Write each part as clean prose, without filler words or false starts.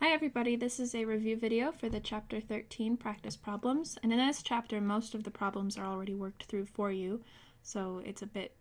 Hi everybody, this is a review video for the Chapter 13 practice problems, and in this chapter most of the problems are already worked through for you, so it's a bit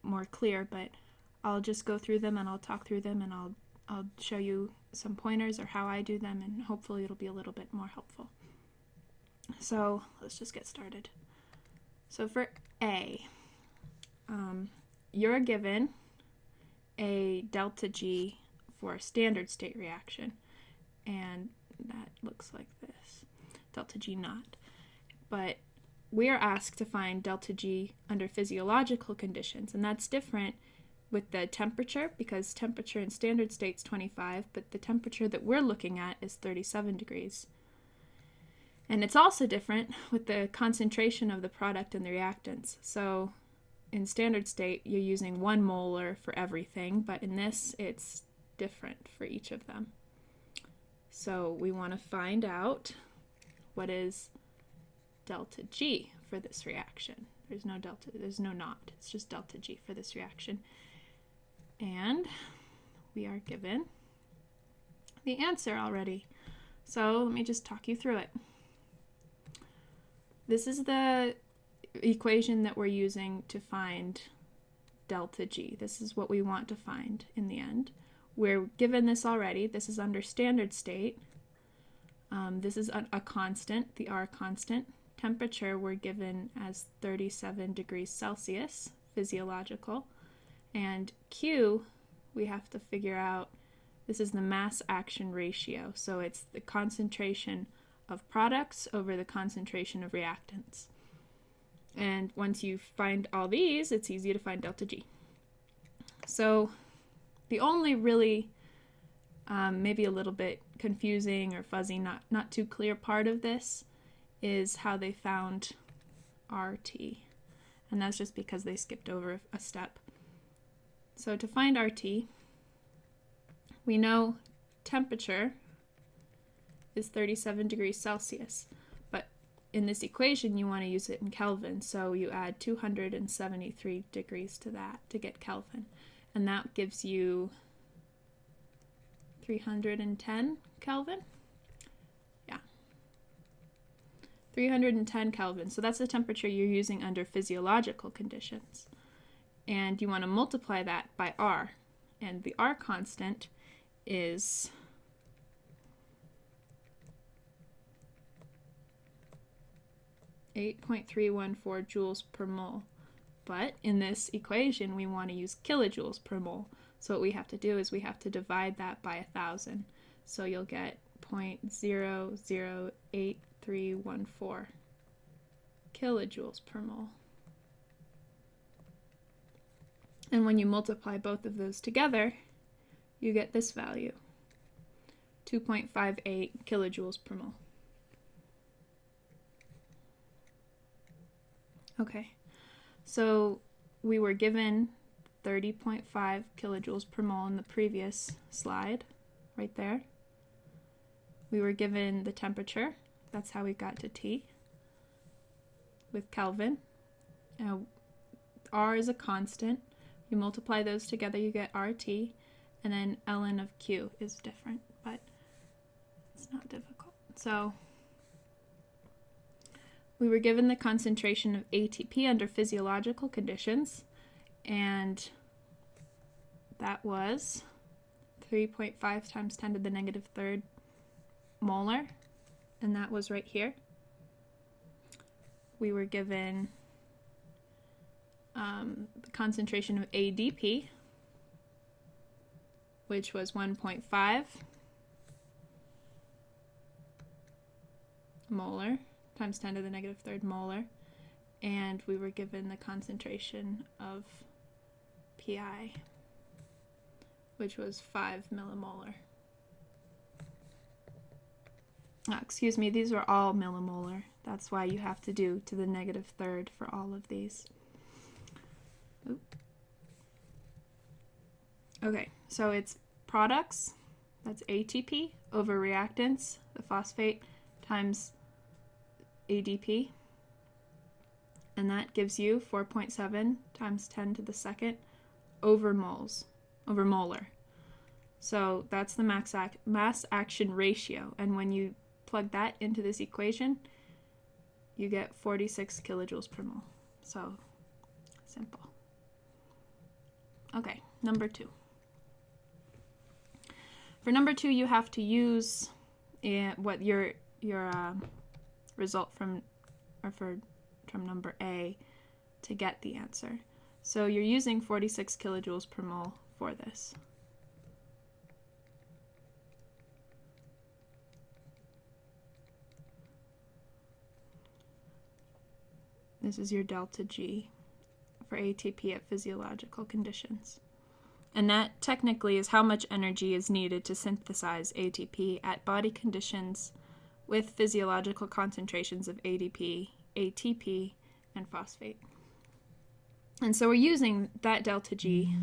more clear, but I'll just go through them and I'll talk through them and I'll show you some pointers or how I do them, and hopefully it'll be a little bit more helpful. So let's just get started. So for A, you're given a delta G for a standard state reaction, and that looks like this, delta G naught. But we are asked to find delta G under physiological conditions, and that's different with the temperature, because temperature in standard state is 25, but the temperature that we're looking at is 37 degrees. And it's also different with the concentration of the product and the reactants. So in standard state, you're using 1 molar for everything, but in this, it's different for each of them. So we want to find out what is delta G for this reaction. There's no delta, there's no naught, it's just delta G for this reaction. And we are given the answer already. So let me just talk you through it. This is the equation that we're using to find delta G. This is what we want to find in the end. We're given this already. This is under standard state. This is a constant, the R constant. Temperature we're given as 37 degrees Celsius, physiological. And Q, we have to figure out, this is the mass action ratio. So it's the concentration of products over the concentration of reactants. And once you find all these, it's easy to find delta G. So the only really maybe a little bit confusing or fuzzy, not too clear part of this is how they found RT. And that's just because they skipped over a step. So to find RT, we know temperature is 37 degrees Celsius. But in this equation, you want to use it in Kelvin. So you add 273 degrees to that to get Kelvin. And that gives you 310 Kelvin? Yeah. 310 Kelvin. So that's the temperature you're using under physiological conditions. And you want to multiply that by R. And the R constant is 8.314 joules per mole. But in this equation, we want to use kilojoules per mole. So what we have to do is we have to divide that by 1,000. So you'll get 0.008314 kilojoules per mole. And when you multiply both of those together, you get this value, 2.58 kilojoules per mole. Okay. So we were given 30.5 kilojoules per mole in the previous slide, right there. We were given the temperature. That's how we got to T with Kelvin. R is a constant. You multiply those together, you get RT, and then ln of Q is different, but it's not difficult. So we were given the concentration of ATP under physiological conditions, and that was 3.5 times 10 to the negative third molar, and that was right here. We were given the concentration of ADP, which was 1.5 molar times 10 to the negative third molar, and we were given the concentration of PI, which was 5 millimolar. Excuse me, these are all millimolar. That's why you have to do to the negative third for all of these. Oop. Okay, so it's products, that's ATP, over reactants, the phosphate, times ADP, and that gives you 4.7 times 10 to the second over molar. So that's the mass action ratio. And when you plug that into this equation, you get 46 kilojoules per mole. So simple. Okay, number 2. For number 2, you have to use what your result from number A to get the answer. So you're using 46 kilojoules per mole for this. This is your delta G for ATP at physiological conditions. And that technically is how much energy is needed to synthesize ATP at body conditions with physiological concentrations of ADP, ATP, and phosphate. And so we're using that delta G.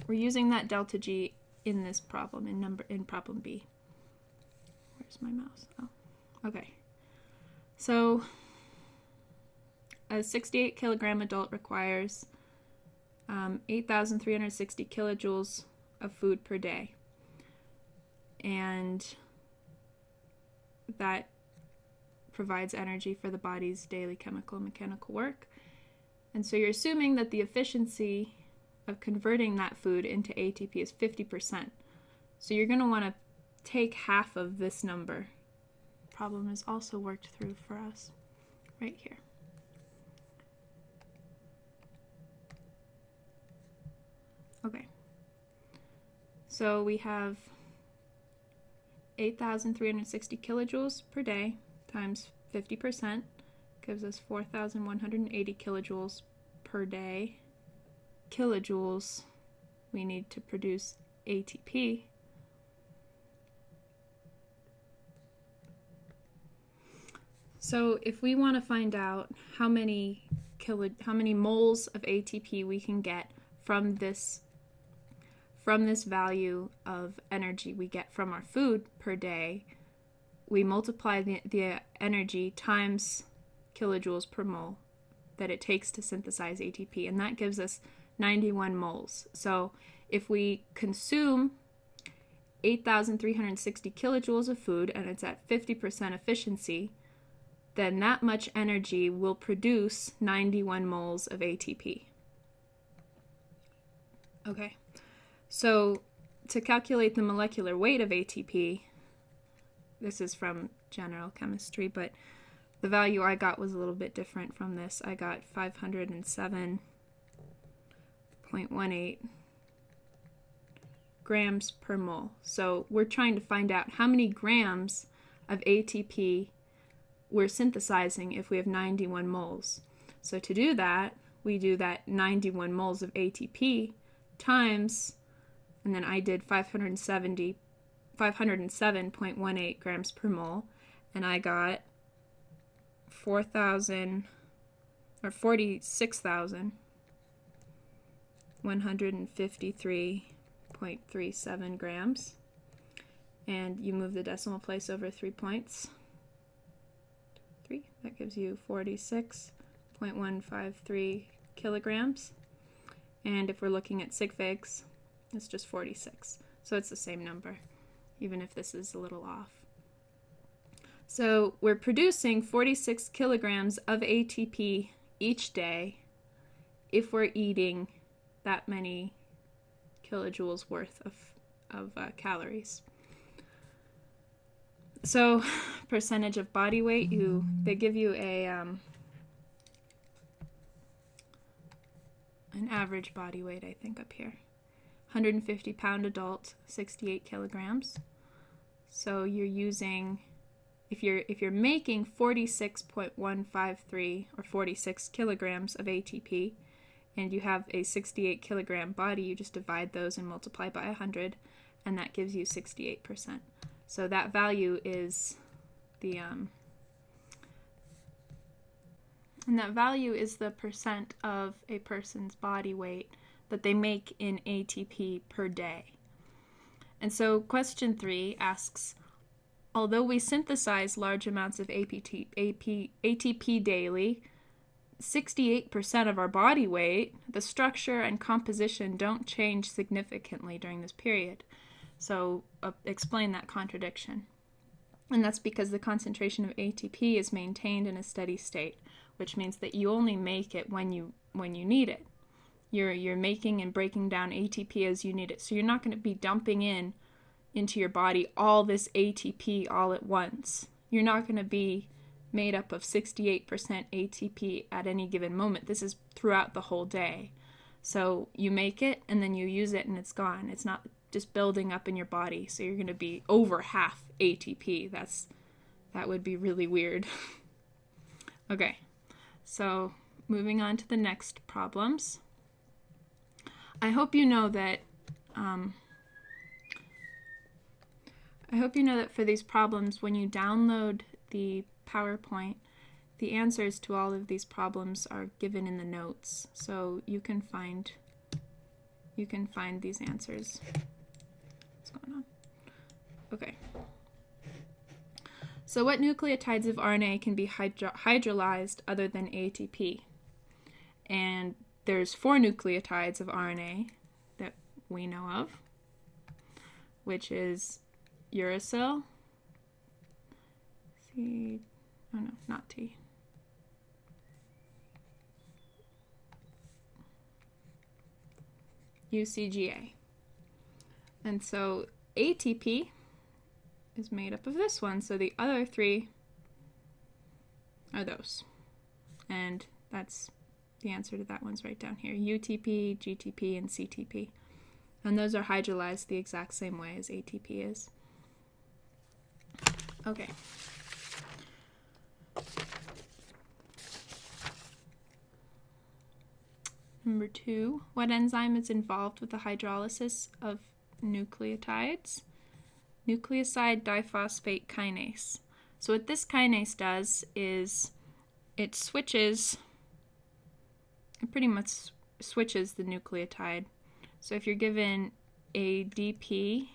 We're using that delta G in this problem, in problem B. Where's my mouse? Oh, okay. So a 68 kilogram adult requires 8,360 kilojoules of food per day. And that provides energy for the body's daily chemical and mechanical work. And so you're assuming that the efficiency of converting that food into ATP is 50%. So you're going to want to take half of this number. Problem is also worked through for us right here. Okay. So we have 8,360 kilojoules per day times 50% gives us 4,180 kilojoules per day. Kilojoules we need to produce ATP. So if we want to find out how many moles of ATP we can get from this value of energy we get from our food per day, we multiply the energy times kilojoules per mole that it takes to synthesize ATP, and that gives us 91 moles. So if we consume 8,360 kilojoules of food and it's at 50% efficiency, then that much energy will produce 91 moles of ATP. Okay, so to calculate the molecular weight of ATP, this is from general chemistry, but the value I got was a little bit different from this. I got 507.18 grams per mole. So we're trying to find out how many grams of ATP we're synthesizing if we have 91 moles. So to do that, we do that 91 moles of ATP times, and then I did 507.18 grams per mole, and I got 46,153.37 grams. And you move the decimal place over 3 points. That gives you 46.153 kilograms. And if we're looking at sig figs, it's just 46. So it's the same number, even if this is a little off. So we're producing 46 kilograms of ATP each day if we're eating that many kilojoules worth of calories. So percentage of body weight, they give you an average body weight, I think, up here. 150 pound adult, 68 kilograms. So you're using, if you're making 46.153 or 46 kilograms of ATP, and you have a 68 kilogram body, you just divide those and multiply by 100, and that gives you 68%. So that value is the percent of a person's body weight that they make in ATP per day. And so question 3 asks, although we synthesize large amounts of ATP daily, 68% of our body weight, the structure and composition don't change significantly during this period. So explain that contradiction. And that's because the concentration of ATP is maintained in a steady state, which means that you only make it when you need it. You're making and breaking down ATP as you need it. So you're not going to be dumping into your body all this ATP all at once. You're not going to be made up of 68% ATP at any given moment. This is throughout the whole day. So you make it and then you use it and it's gone. It's not just building up in your body. So you're going to be over half ATP. That would be really weird. Okay, so moving on to the next problems. I hope you know that for these problems, when you download the PowerPoint, the answers to all of these problems are given in the notes, so you can find these answers. What's going on? Okay. So what nucleotides of RNA can be hydrolyzed other than ATP? And there's 4 nucleotides of RNA that we know of, which is uracil, not T. UCGA. And so ATP is made up of this one, so the other 3 are those. And that's the answer to that one's right down here. UTP, GTP, and CTP. And those are hydrolyzed the exact same way as ATP is. Okay. Number 2, what enzyme is involved with the hydrolysis of nucleotides? Nucleoside diphosphate kinase. So what this kinase does is it pretty much switches the nucleotide. So if you're given ADP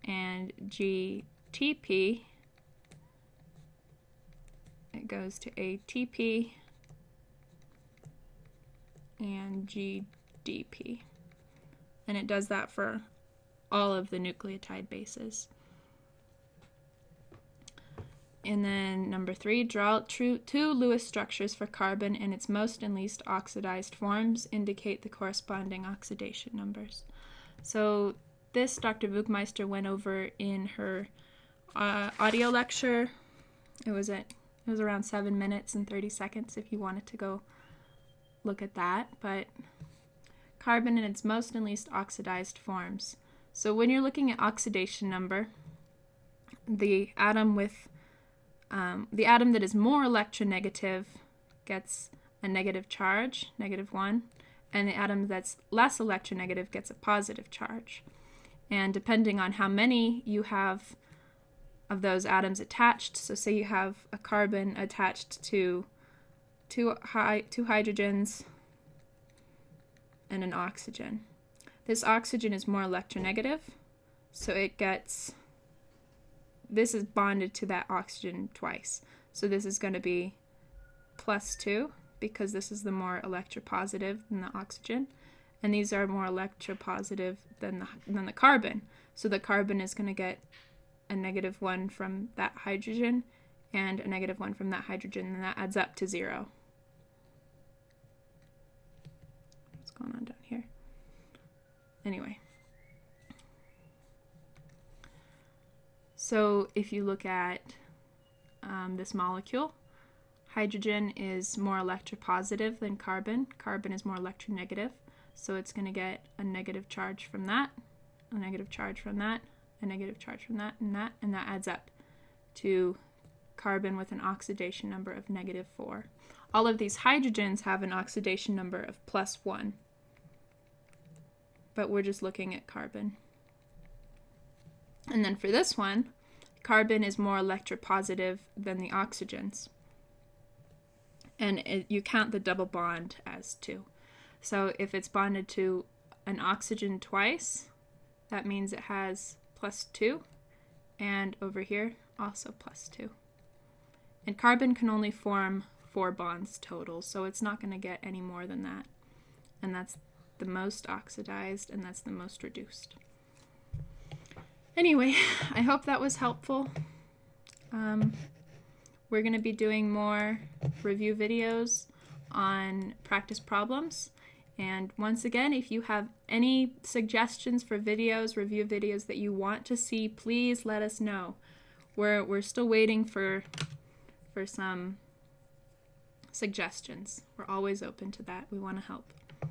and GTP, it goes to ATP and GDP. And it does that for all of the nucleotide bases. And then number 3, draw 2 Lewis structures for carbon and its most and least oxidized forms. Indicate the corresponding oxidation numbers. So this Dr. Vugmeyster went over in her audio lecture. It was around 7 minutes and 30 seconds if you wanted to go look at that. But carbon in its most and least oxidized forms. So when you're looking at oxidation number, the atom that is more electronegative gets a negative charge, -1, and the atom that's less electronegative gets a positive charge. And depending on how many you have of those atoms attached, so say you have a carbon attached to two hydrogens and an oxygen. This oxygen is more electronegative, so this is bonded to that oxygen twice. So this is going to be +2 because this is the more electropositive than the oxygen. And these are more electropositive than the carbon. So the carbon is going to get a -1 from that hydrogen and a -1 from that hydrogen, and that adds up to 0. What's going on down here? Anyway. So if you look at this molecule, hydrogen is more electropositive than carbon. Carbon is more electronegative. So it's going to get a negative charge from that, a negative charge from that, a negative charge from that, and that adds up to carbon with an oxidation number of -4. All of these hydrogens have an oxidation number of +1. But we're just looking at carbon. And then for this one, carbon is more electropositive than the oxygens. And you count the double bond as 2. So if it's bonded to an oxygen twice, that means it has +2. And over here, also +2. And carbon can only form 4 bonds total, so it's not going to get any more than that. And that's the most oxidized, and that's the most reduced. Anyway, I hope that was helpful. We're going to be doing more review videos on practice problems. And once again, if you have any suggestions for videos, review videos that you want to see, please let us know. We're still waiting for some suggestions. We're always open to that. We want to help.